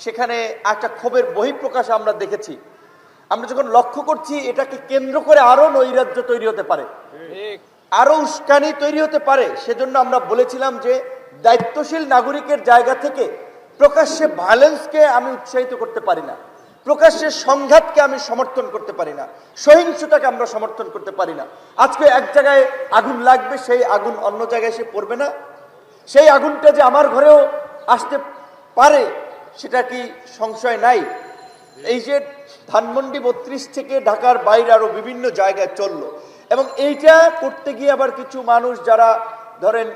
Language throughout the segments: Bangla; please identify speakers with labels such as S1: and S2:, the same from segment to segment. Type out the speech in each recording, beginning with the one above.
S1: সেখানে একটা ক্ষোভের বহিঃপ্রকাশ আমরা দেখেছি। আমরা যখন লক্ষ্য করছি এটাকে কেন্দ্র করে আরো নৈরাজ্য তৈরি হতে পারে, আরো উস্কানি তৈরি হতে পারে, সেজন্য আমরা বলেছিলাম যে দায়িত্বশীল নাগরিকের জায়গা থেকে প্রকাশ্যে ভায়োলেন্সকে আমি উৎসাহিত করতে পারি না, প্রকাশ্যে সংঘাতকে আমি সমর্থন করতে পারি না, সহিংসতাকে আমরা সমর্থন করতে পারি না। আজকে এক জায়গায় আগুন লাগবে, সেই আগুন অন্য জায়গায় এসে পড়বে না। সেই আগুনটা যে আমার ঘরেও আসতে পারে সেটা কি সংশয় নাই? এই যে ধানমন্ডি 32 থেকে ঢাকার বাইরে আরো বিভিন্ন জায়গায় চললো, এবং এইটা করতে গিয়ে আবার কিছু মানুষ যারা ধরেন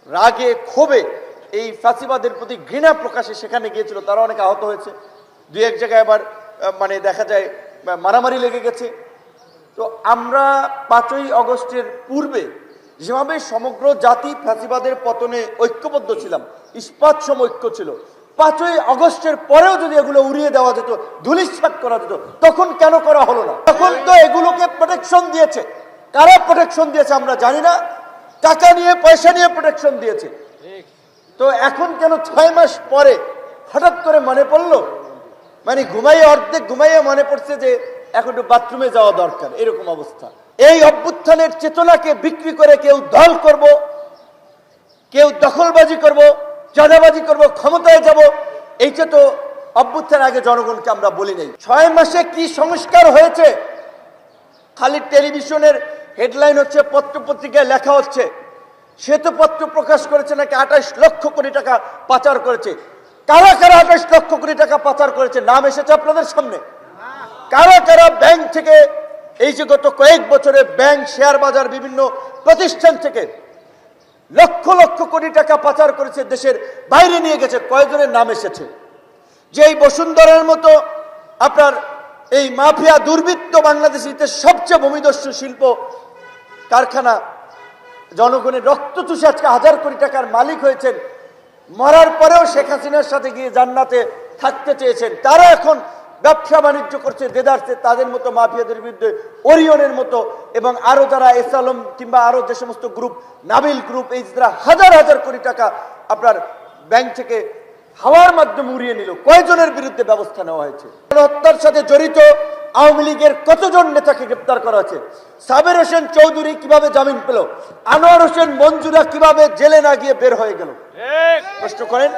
S1: রাগে ক্ষোভে এই ফাঁসিবাদের প্রতি ঘৃণা প্রকাশে সেখানে গিয়েছিল, তারা অনেক আহত হয়েছে। দুই এক জায়গায় আবার মানে দেখা যায় মারামারি লেগে গেছে। তো আমরা 5ই আগস্টের পূর্বে যেভাবে সমগ্র জাতি ফাঁসিবাদের পতনে ঐক্যবদ্ধ ছিলাম, ইস্পাত সম ঐক্য ছিল, 5ই আগস্টের পরেও যদি এগুলো উড়িয়ে দেওয়া যেত, ধূলিসাৎ করা যেত, তখন কেন করা হলো না? তখন তো এগুলোকে প্রোটেকশন দিয়েছে। কারা প্রোটেকশন দিয়েছে আমরা জানি না, টাকা নিয়ে পয়সা নিয়ে প্রোটেকশন দিয়েছে। তো এখন কেন 6 মাস পরে হঠাৎ করে মনে পড়লো? মানে অর্ধেক ঘুমাইয়ে মনে পড়ছে যে এখন একটু বাথরুমে যাওয়া দরকার, এরকম অবস্থা। এই অভ্যুত্থানের চেতনাকে বিক্রি করে কেউ দল করব, কেউ দখলবাজি করব, চাঁদাবাজি করব, ক্ষমতায় যাব, এইটা তো অভ্যুত্থান আগে জনগণকে আমরা বলি নাই। 6 মাসে কি সংস্কার হয়েছে? খালি টেলিভিশনের হেডলাইন হচ্ছে, পত্রপত্রিকায় লেখা হচ্ছে শ্বেতপত্র প্রকাশ করেছে নাকি 28 লক্ষ কোটি টাকা পাচার করেছে। কারা কারা 28 লক্ষ কোটি টাকা পাচার করেছে নাম এসেছে আপনাদের সামনে? কারা কারা ব্যাংক থেকে, এই যে গত কয়েক বছরে ব্যাংক, শেয়ার বাজার, বিভিন্ন প্রতিষ্ঠান থেকে লক্ষ লক্ষ কোটি টাকা পাচার করেছে, দেশের বাইরে নিয়ে গেছে, কয়েকজনের নাম এসেছে? যে এই বসুন্ধরার মতো আপনার এই মাফিয়া দুর্বৃত্ত বাংলাদেশিতে সবচেয়ে ভূমিদস্যু শিল্প কারখানা, জনগণের রক্ত চুষে আজকে 1000 কোটি টাকার মালিক হয়েছেন, মরার পরেও শেখ হাসিনার সাথে গিয়ে জান্নাতে থাকতে চেয়েছেন, তারা এখন ব্যবসা বাণিজ্য করছে দেদারসে। তাদের মতো মাফিয়াদের বিরুদ্ধে ওরিয়নের মতো এবং আরো যারা এস আলম কিংবা আরো যে সমস্ত গ্রুপ, নাবিল গ্রুপ, এই যারা হাজার হাজার কোটি টাকা আপনার ব্যাংক থেকে হাওয়ার মাধ্যমে উড়িয়ে নিল, কয়জনের বিরুদ্ধে ব্যবস্থা নেওয়া হয়েছে? হত্যার সাথে জড়িত আওয়ামী লীগের কতজন নেতাকে গ্রেপ্তার করা হয়েছে? সাবের হোসেন চৌধুরী কিভাবে জামিন পেল? আনোয়ার হোসেন মঞ্জুরা কিভাবে জেলে না গিয়ে বের হয়ে গেল? প্রশ্ন করেন।